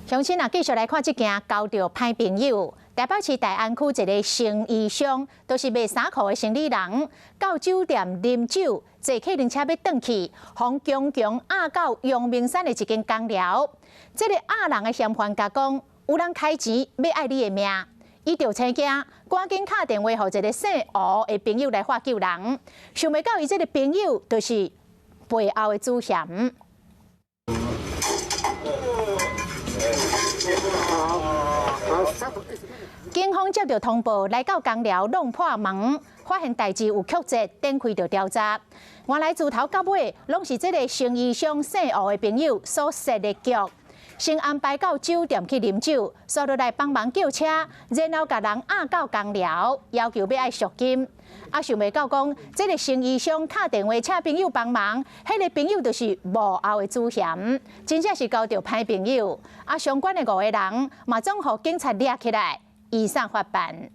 乡亲啊，继续来看这件交到歹朋友。台北市大安区一个成衣商，都是卖衫裤的生意人，到酒店啉酒，坐客人车要转去，从强强压到阳明山的一间公寮。这个压人的嫌犯甲讲，有人开钱要爱你的命，伊就青惊，赶紧打电话给一个姓吴的朋友来发救人。想袂到伊这个朋友就是背后的主嫌。 警方接到通报，来到公寮弄破门，发现代志有曲折，展开着调查。原来自头到尾，拢是这个成衣商姓吴的朋友所设的局，先安排到酒店去啉酒，所落来帮忙叫车，然后甲人押到公寮，要求要爱赎金。啊，想袂到讲，这个成衣商打电话请朋友帮忙，迄个朋友就是幕后的主嫌，真正是交到歹朋友。啊，相关的5个人嘛，总互警察抓起来，移送法办。